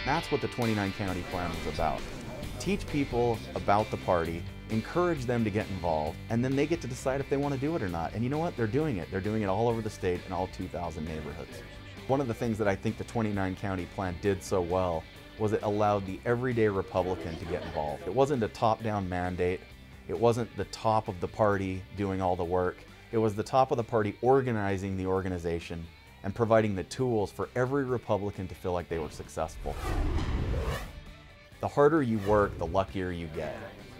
That's what the 29 county plan was about. Teach people about the party, encourage them to get involved, and then they get to decide if they want to do it or not. And you know what? They're doing it. They're doing it all over the state in all 2,000 neighborhoods. One of the things that I think the 29 county plan did so well was it allowed the everyday Republican to get involved. It wasn't a top-down mandate. It wasn't the top of the party doing all the work. It was the top of the party organizing the organization and providing the tools for every Republican to feel like they were successful. The harder you work, the luckier you get.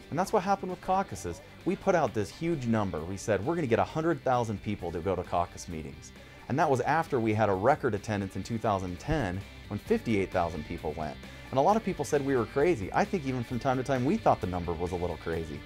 And that's what happened with caucuses. We put out this huge number. We said, we're gonna get 100,000 people to go to caucus meetings. And that was after we had a record attendance in 2010 when 58,000 people went. And a lot of people said we were crazy. I think even from time to time we thought the number was a little crazy.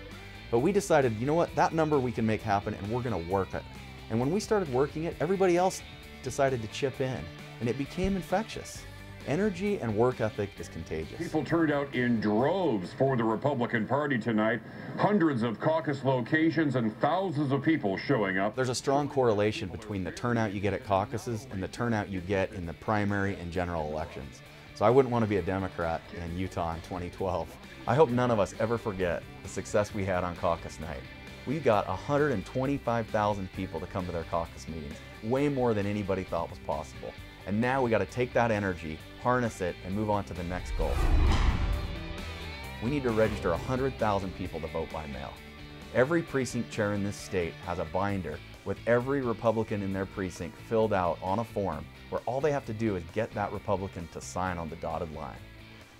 But we decided, you know what, that number we can make happen and we're gonna work it. And when we started working it, everybody else decided to chip in and it became infectious. Energy and work ethic is contagious. People turned out in droves for the Republican Party tonight. Hundreds of caucus locations and thousands of people showing up. There's a strong correlation between the turnout you get at caucuses and the turnout you get in the primary and general elections. So I wouldn't want to be a Democrat in Utah in 2012. I hope none of us ever forget the success we had on caucus night. We got 125,000 people to come to their caucus meetings, way more than anybody thought was possible. And now we got to take that energy, harness it, and move on to the next goal. We need to register 100,000 people to vote by mail. Every precinct chair in this state has a binder with every Republican in their precinct filled out on a form where all they have to do is get that Republican to sign on the dotted line.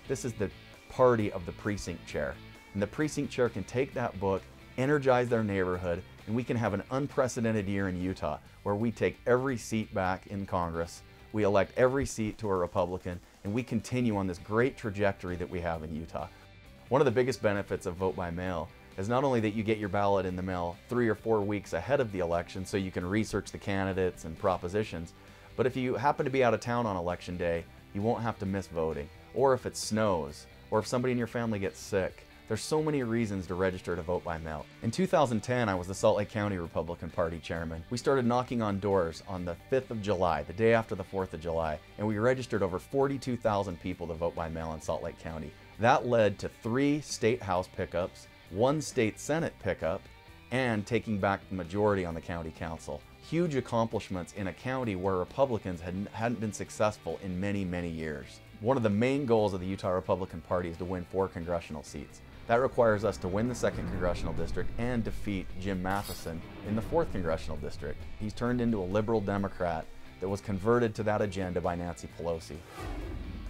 This is the party of the precinct chair. And the precinct chair can take that book, energize their neighborhood, and we can have an unprecedented year in Utah where we take every seat back in Congress. We elect every seat to a Republican, and we continue on this great trajectory that we have in Utah. One of the biggest benefits of vote by mail is not only that you get your ballot in the mail 3 or 4 weeks ahead of the election so you can research the candidates and propositions, but if you happen to be out of town on election day, you won't have to miss voting. Or if it snows, or if somebody in your family gets sick. There's so many reasons to register to vote by mail. In 2010, I was the Salt Lake County Republican Party chairman. We started knocking on doors on the 5th of July, the day after the 4th of July, and we registered over 42,000 people to vote by mail in Salt Lake County. That led to 3 state house pickups, 1 state senate pickup, and taking back the majority on the county council. Huge accomplishments in a county where Republicans hadn't been successful in many, many years. One of the main goals of the Utah Republican Party is to win 4 congressional seats. That requires us to win the 2nd Congressional District and defeat Jim Matheson in the 4th Congressional District. He's turned into a liberal Democrat that was converted to that agenda by Nancy Pelosi.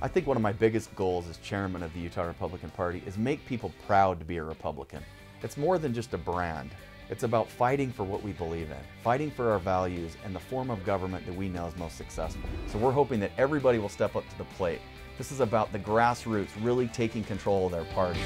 I think one of my biggest goals as chairman of the Utah Republican Party is make people proud to be a Republican. It's more than just a brand. It's about fighting for what we believe in, fighting for our values and the form of government that we know is most successful. So we're hoping that everybody will step up to the plate. This is about the grassroots really taking control of their party.